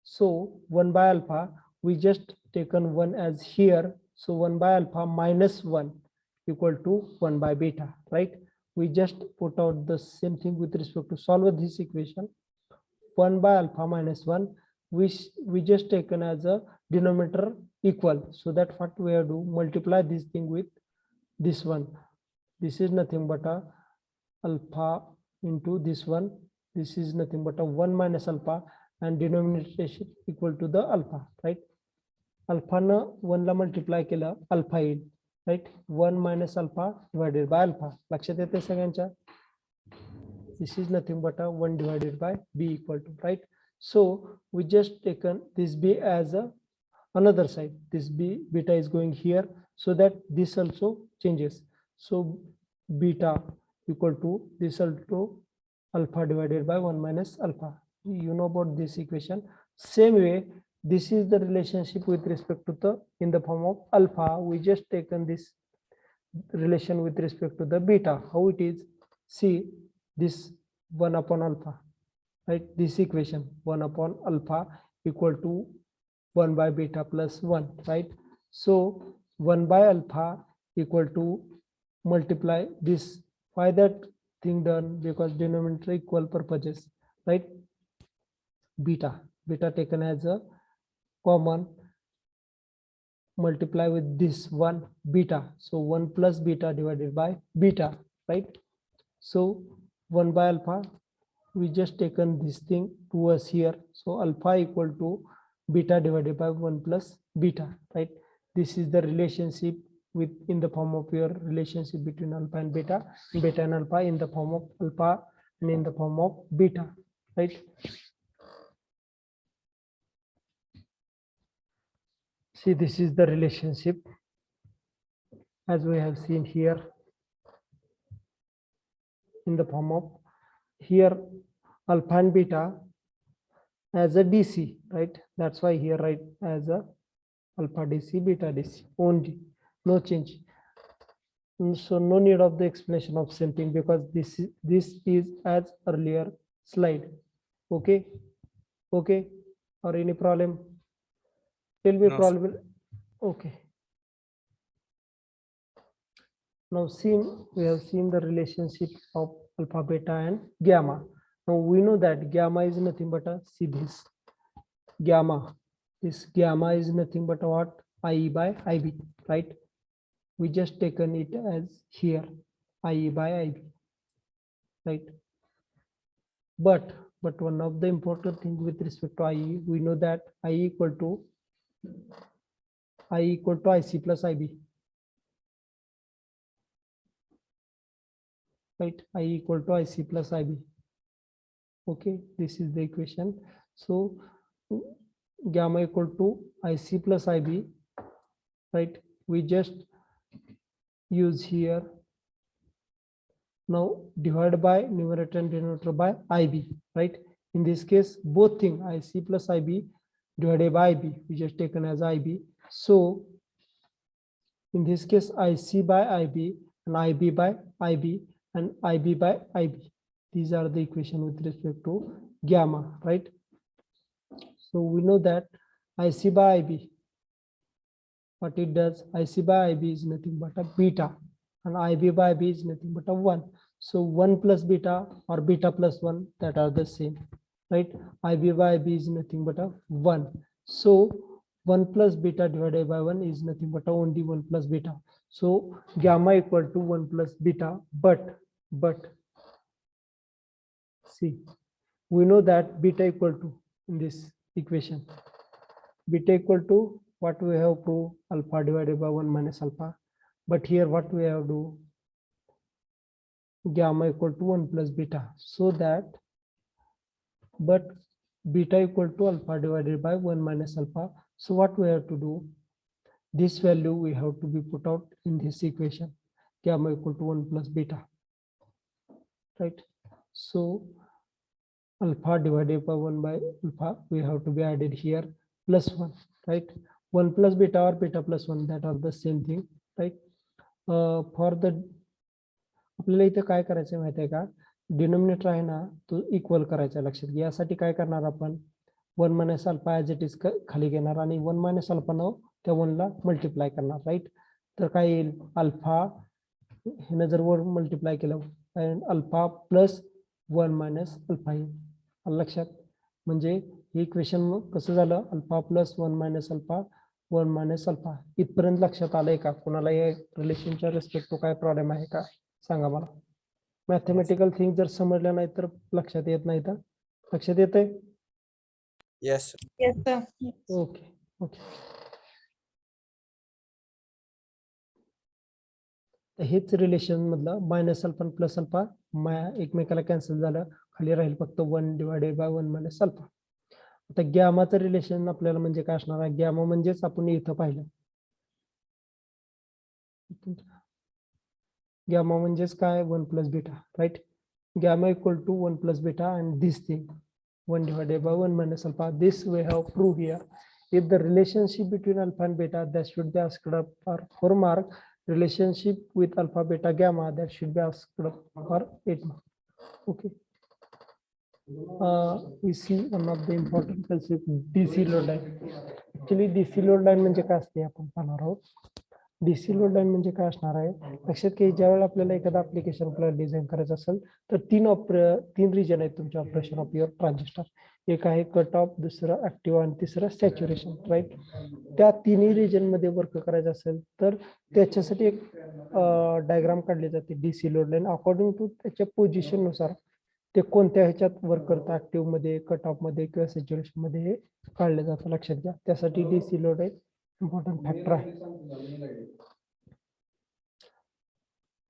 So 1 by alpha, we just taken 1 as here. So 1 by alpha minus 1 equal to 1 by beta, right? We just put out the same thing with respect to solve this equation. 1 by alpha minus 1, which we just taken as a denominator equal. So that what we have to multiply this thing with this one. This is nothing but a alpha into this one. This is nothing but a 1 minus alpha, and denominator is equal to the alpha, right? Alpha न 1 ला multiply केलं alpha येईल, right. 1 minus alpha divided by alpha. लक्षात येते सगळ्यांच्या? This is nothing but a 1 divided by b equal to, right? So we just taken this b as a another side. This beta is going here, so that this also changes. So beta equal to this also alpha divided by 1 minus alpha. You know about this equation. Same way, this is the relationship with respect to the, in the form of alpha. We just taken this relation with respect to the beta. How it is? See this 1 upon alpha, right? This equation 1 upon alpha equal to 1 by beta plus 1, right? So 1 by alpha equal to multiply this. Why that thing done? Because denominator equal purposes, right? Beta taken as a common, multiply with this one beta. So 1 plus beta divided by beta, right? So 1 by alpha, we just taken this thing to us here. So alpha equal to beta divided by 1 plus beta, right? This is the relationship with, in the form of your relationship between alpha and beta and alpha in the form of alpha and in the form of beta, right? See, this is the relationship as we have seen here in the form of here alpha and beta as a DC, right? That's why here write as a alpha DC, beta DC only, no change. So no need of the explanation of same thing, because this is as earlier slide. Okay, okay, or any problem? Tell me No, problem. Okay. Now we have seen the relationship of alpha, beta and gamma. Now we know that gamma is nothing but a, see this gamma. This gamma is nothing but what? IE by IB, right? We just taken it as here IE by IB, right? But one of the important things with respect to IE, we know that IE equal to IC plus IB, right? I equal to IC plus IB. Okay, this is the equation. So gamma equal to IC plus IB, right? We just use here. Now divide by numerator and denominator by IB, right? In this case, both thing IC plus IB divided by IB, we just taken as IB. So in this case, IC by IB and IB by IB and IB by IB. These are the equation with respect to gamma, right? So we know that IC by IB, what it does, IC by IB is nothing but a beta, and IB by IB is nothing but a 1. So 1 plus beta or beta plus 1, that are the same, right? IB by IB is nothing but a 1. So 1 plus beta divided by 1 is nothing but only 1 plus beta. So gamma equal to 1 plus beta, but see, we know that beta equal to, in this equation, beta equal to what we have to alpha divided by 1 minus alpha. But here what we have to gamma equal to 1 plus beta, so that, but beta equal to alpha divided by 1 minus alpha. So what we have to do, this value we have to be put out in this equation, gamma equal to 1 plus beta, right? So alpha divided by 1 by alpha, we have to be added here plus 1, right? 1 plus beta or beta plus 1, that are the same thing, right? For the आपल्याला इथे काय करायचं माहिती आहे का, denominator आहे ना तो इक्वल करायचा. लक्षात घ्या, यासाठी काय करणार आपण 1 minus alpha as it is खाली घेणार आणि 1 मायनस अल्फा न त्या 1 ला मल्टिप्लाय करणार, राईट? तर काय येईल, अल्फा हे जर वर मल्टिप्लाय केलं अल्फा प्लस 1 मायनस अल्फा येईल. लक्षात, म्हणजे हे इक्वेशन कसं झालं, alpha plus 1 minus alpha 1 minus alpha. इथपर्यंत लक्षात आलंय का? कोणाला या रिलेशनच्या रिस्पेक्ट टू काय प्रॉब्लेम आहे का? सांगा मला. मॅथमॅटिकल थिंग जर समजल्या नाही तर लक्षात येत नाही तर लक्षात येतंय? Yes. Yes, sir. Okay okay. तर हेच रिलेशन मधलं मायनस अल्फा प्लस अल्फा एकमेकाला कॅन्सल झालं, खाली राहील फक्त 1 डिवायडेड बाय 1 मायनस अल्फा. आता गॅमाचं रिलेशन आपल्याला म्हणजे काय असणार आहे? गॅमा म्हणजेच आपण इथं पाहिलं, गॅमा म्हणजेच काय? 1 plus beta, right? Gamma equal to 1 plus beta and this thing 1 divided by 1 minus alpha. This we have proved here. If the relationship between alpha and beta that should be asked up for 4 mark, relationship with alpha, beta, gamma that should be asked up for 8 mark. Okay. We see one of the important concept, DC load line. Actually DC load line म्हणजे काय असते आपण पाहणार आहोत. DC load line म्हणजे काय असणार आहे? लक्षात की ज्यावेळेला आपल्याला एखादा ऍप्लिकेशन आपल्याला डिझाईन करायचं असेल तर तीन रिजन आहेत तुमच्या ऑपरेशन ऑफ युअर ट्रान्झिस्टर. एक आहे कट ऑफ, दुसरं ऍक्टिव्ह आणि तिसरं सॅच्युरेशन, राईट? त्या तिन्ही रिजन मध्ये वर्क करायचं असेल तर त्याच्यासाठी एक डायग्राम काढली जाते DC load line. According to त्याच्या पोझिशन नुसार ते कोणत्या ह्याच्यात वर्क करतं, ऍक्टिव्ह मध्ये, कट ऑफ मध्ये किंवा सॅच्युरेशन मध्ये, हे काढलं जातं. लक्षात घ्या. त्यासाठी डीसी लोड एक इम्पॉर्टंट फॅक्टर आहे.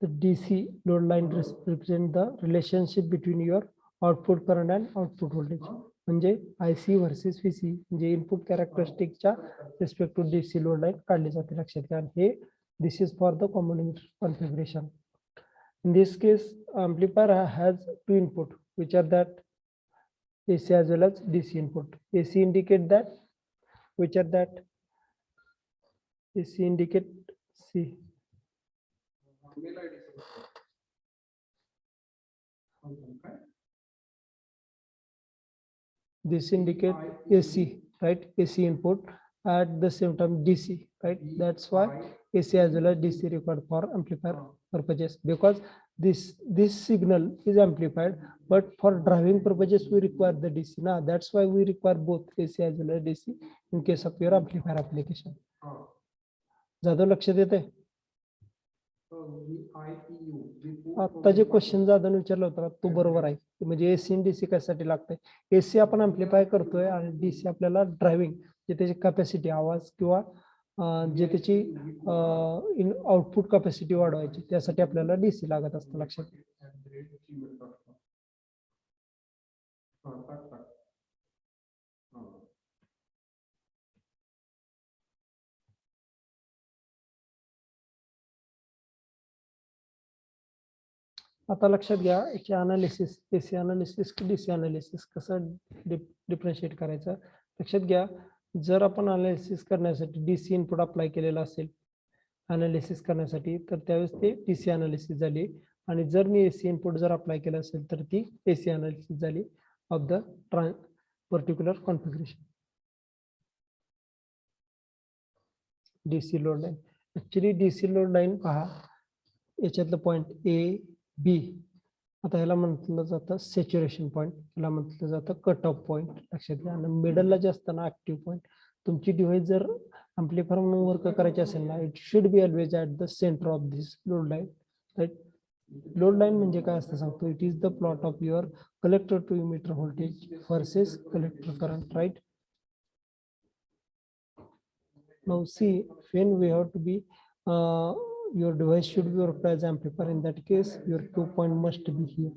The DC load line represent the relationship between your output current and output voltage. म्हणजे IC versus VC म्हणजे इनपुट कॅरेक्टरिस्टिकच्या respect to DC load line काढली जाते. लक्षात घ्या. हे this is for the common configuration. In this case, amplifier has two input, which are that AC as well as DC input. AC indicate that, which are that AC indicate C. This indicate AC, right? AC input at the same time DC, right? That's why AC as well as DC required for amplifier purposes, because this signal is amplified, but for driving purposes we require the DC. Now that's why we require both AC as well as DC in case of your amplifier application. Jadhav लक्षात येते? आता जे question Jadhav विचारलं होतं तो बरोबर आहे. म्हणजे AC आणि डीसी कशासाठी लागतंय? एसी आपण अम्प्लिफाय करतोय आणि डीसी आपल्याला ड्रायव्हिंग, जे त्याची कॅपॅसिटी, आवाज किंवा जे त्याची आउटपुट कॅपॅसिटी वाढवायची, त्यासाठी आपल्याला डीसी लागत असतं. लक्षात घ्या. आता लक्षात घ्या, याचे अनालिसिस, एसी अनालिसिस की डीसी अनालिसिस कसं डिफरन्शिएट करायचं. लक्षात घ्या, जर आपण अनालिसिस करण्यासाठी डीसी इनपुट अप्लाय केलेला असेल अनालिसिस करण्यासाठी, तर त्यावेळेस ते डीसी अनालिसिस झाली. आणि जर मी एसी इनपुट जर अप्लाय केलं असेल तर ती एसी अनालिसिस झाली of the particular configuration. DC load line, actually DC load line पहा, याच्यातलं पॉईंट ए बी, आता ह्याला म्हटलं जातं सॅच्युरेशन पॉईंट, ह्याला म्हटलं जातं कट ऑफ पॉईंट. लक्षात घ्या. आणि मिडलला जे असतं ना ऍक्टिव्ह पॉईंट, तुमची डिव्हाइस जर अम्प्लिफायर म्हणून वर्क करायची असेल ना, it should be always at the centre of this load line, right? Load line म्हणजे काय असतं सांगतो, it is the plot of your collector to emitter voltage versus collector current, right? Now see, when we have to be your device should be worked as amplifier. In that case, your 2 point must be here,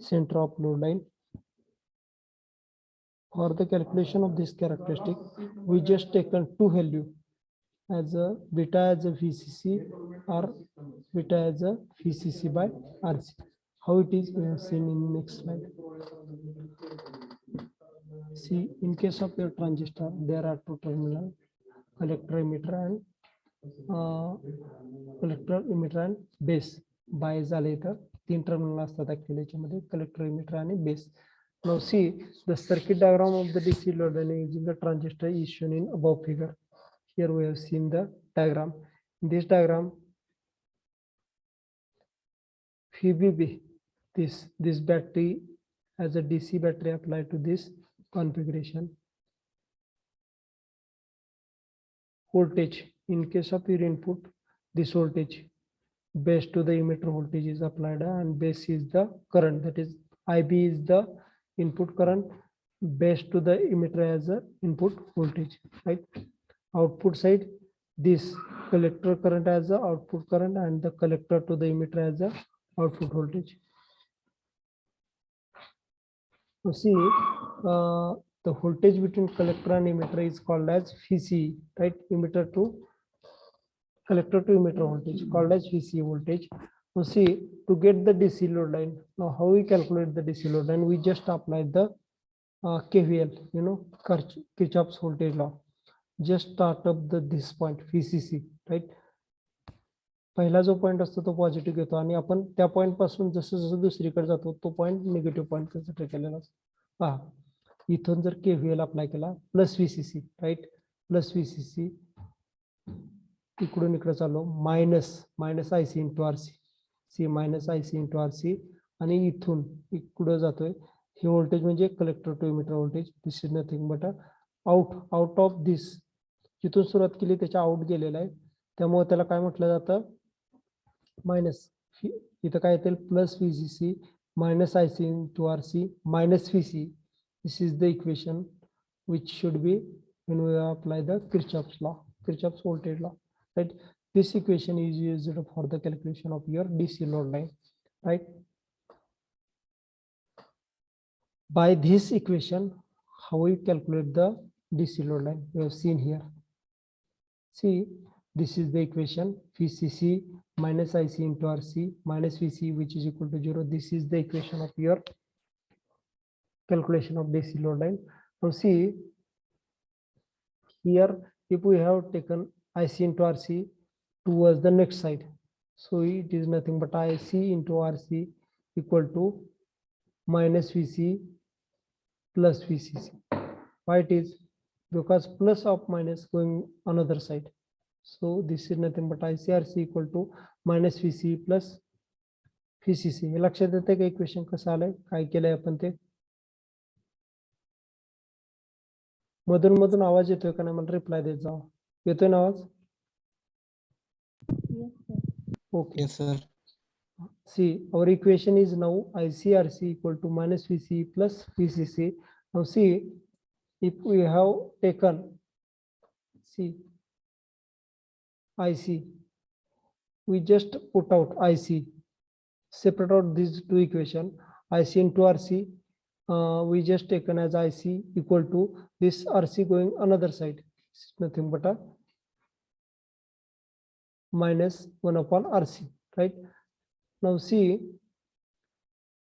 center of load line. For the calculation of this characteristic, we just taken two value as a beta as a VCC or beta as a VCC by RC. How it is, we have seen in next slide. See, in case of your transistor, there are two terminal, collector, emitter and collector, emitter आणि base. Bye झाले तर 3 terminal असतात actually याच्यामध्ये, collector, emitter आणि base. Now see the circuit diagram of the DC load line using the transistor is shown in above figure. Here we have seen the diagram. In this diagram, VBB, this battery as a DC battery applied to this configuration. voltage. In case of your input, this voltage base to the emitter voltage is applied and base is the current, that is IB is the input current, base to the emitter as a input voltage, right? Output side, this collector current as the output current and the collector to the emitter as the output voltage. So see, the voltage between collector and emitter is called as VCE, right? Emitter to collector to emitter voltage called as VCE voltage. Now see, to get the DC load line, now how we calculate the DC load line? We just apply the KVL, you know, Kirchhoff's voltage law. Just start up this point VCC, right? पहिला जो point असतो तो positive घेतो आणि आपण त्या point पासून जसं जसं दुसरीकडे जातो तो पॉइंट निगेटिव्ह पॉइंट कन्सिडर केलेला असतो. पहा, इथून जर KVL अप्लाय केला plus VCC, right, plus VCC इकडून इकडे चाललो minus IC into RC, see minus IC into RC आणि इथून इकडे जातोय. हे व्होल्टेज म्हणजे collector to emitter voltage. This is nothing but out of this, जिथून सुरुवात केली त्याच्या आउट गेलेला आहे, त्यामुळे त्याला काय म्हटलं जातं, मायनस. इथं काय येतील plus VCC minus IC into RC minus VC. This is the equation which should be when we apply the Kirchhoff's law, Kirchhoff's voltage law, right? This equation is used for the calculation of your DC load line, right? By this equation, how we calculate the DC load line? We have seen here. See, this is the equation VCC minus IC into RC minus VC, which is equal to 0. This is the equation of your calculation of DC load line. Now see, here if we have taken IC into RC towards the next side, so it is nothing but IC into RC equal to minus VC plus VCC. Why it is? Because plus of minus going another side. So this is nothing but ICRC equal to minus VC plus VCC. हे लक्षात येते का equation कसं आलंय, काय केलंय आपण ते? मधून मधून आवाज येतोय का नाही मला रिप्लाय देत जावा. येतोय ना आवाज? Okay. Yes, sir. See, our equation is now ICRC equal to minus VC plus VCC. Now see, if we have taken, see, IC, we just put out IC, separate out these two equation, IC into RC, we just taken as IC equal to this RC going another side. It's nothing but a minus 1 upon RC, right? Now see,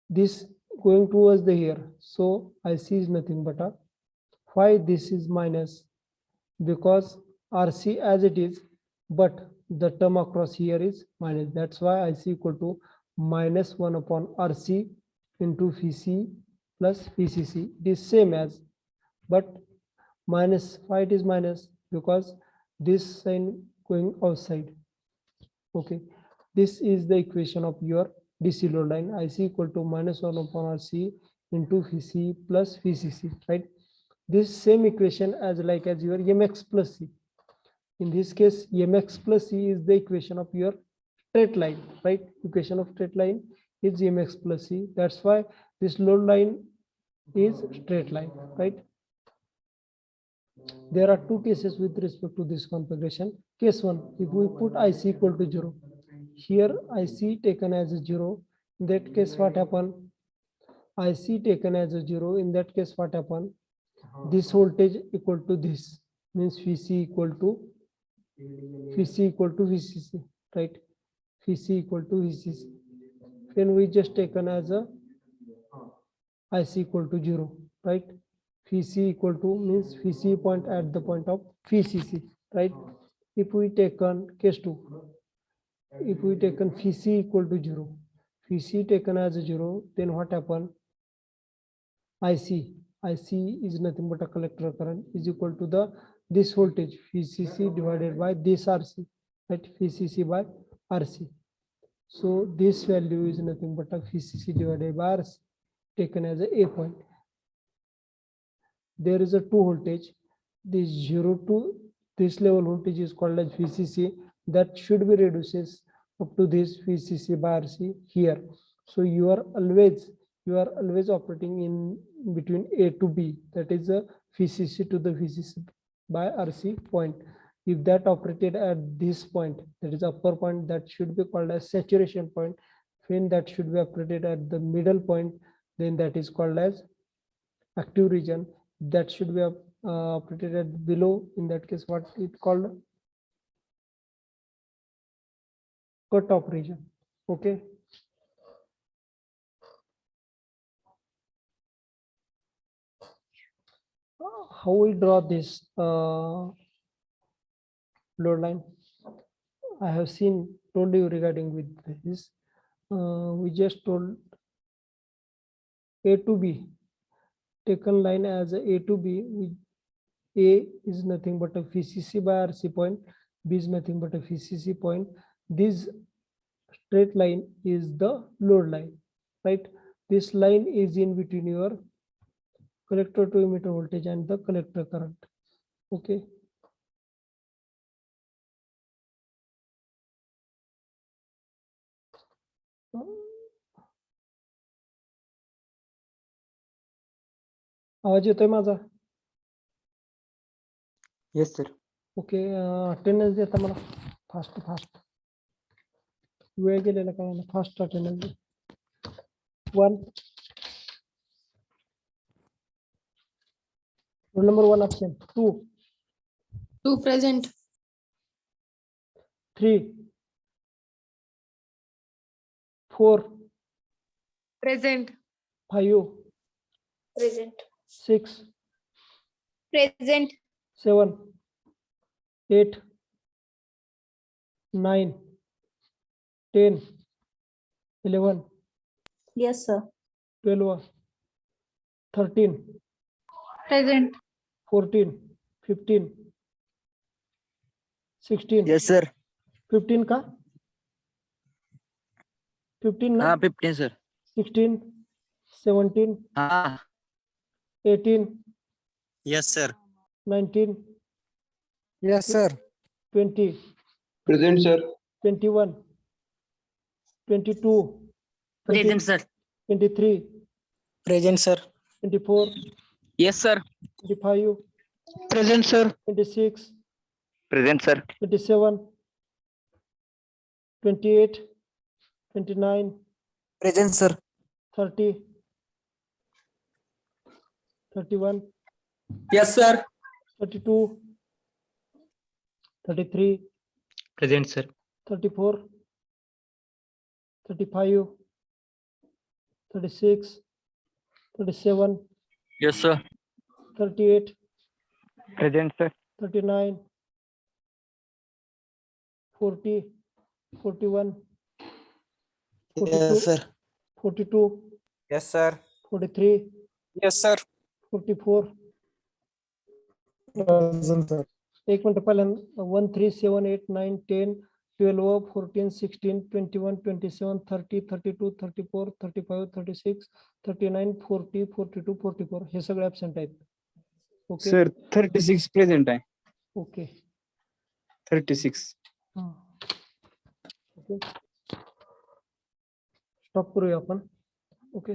this going towards the here, so IC is nothing but a, why this is minus? Because RC as it is, but the term across here is minus. That's why IC equal to minus 1 upon RC into VC plus VCC. It is same as, but minus. Why it is minus? Because this sign going outside. Okay, this is the equation of your DC load line. IC equal to minus 1 upon RC into VC plus VCC, right? This same equation as like as your MX plus C. In this case, MX plus C is the equation of your straight line, right? Equation of straight line is MX plus C. That's why this load line is straight line, right? There are two cases with respect to this configuration. Case one, if we put IC equal to 0, here IC taken as a 0, in that case what happen? IC taken as a 0, in that case what happen? This voltage equal to this, means VC equal to VCC, right? VC equal to VCC. Then we just taken as a IC equal to 0, right? VC equal to means VC point at the point of VCC, right? If we taken case 2, if we taken VC equal to 0, VC taken as a 0, then what happen? IC is nothing but a collector current is equal to the this voltage VCC divided by this RC, right? VCC by RC. So this value is nothing but a VCC divided by RC taken as a point. There is a two voltage, this 0 to this level voltage is called as VCC. That should be reduces up to this VCC by RC here. So you are always operating in between A to B, that is a VCC to the VCC by RC point. If that operated at this point, that is upper point, that should be called as saturation point. When that should be operated at the middle point, then that is called as active region. That should be operated at below, in that case what it called, cut off region. Okay. How we draw this load line? I have told you regarding with this. We just told A to B, taken line as A to B. A is nothing but a VCC by RC point. B is nothing but a VCC point. This straight line is the load line, right? This line is in between your collector to emitter voltage and the collector current. Okay. आवाज येतोय माझा? Yes, sir. Okay. Attendance देता मला fast वेळ गेलेला काय ना, fast attendance. 1 roll number 1 absent. 2 2 present. 3 4 Present. 5 Present. 6 Present. 7 8 9 10 11 Yes, sir. 12 13 Present. 14 15 16 Yes, sir. 15 का 15 ना. 15, sir. 16 17 18 Yes, sir. 19 Yes, sir. 20 Present, sir. 21 22 Present, sir. 23 Present, sir. 24 Yes, sir. 25 Present, sir. 26 Present, sir. 27 28 29 Present, sir. 30 31 Yes, sir. 32 33 Present, sir. 34 35 36 37 Yes, sir. 38 Present, sir. 39 40 41 Yes, sir. 42 Yes, sir. 43 Yes, sir. 44 Present, sir. एक minute पहिल्यांदा 1 3 7 8 9 10 12 14 16 21 27 30 32 34 35 36 39 40 42 44 हे सगळे absent आहेत. Okay. Sir 36 present आहे. Okay. 36. Okay, stop करूया आपण. Okay.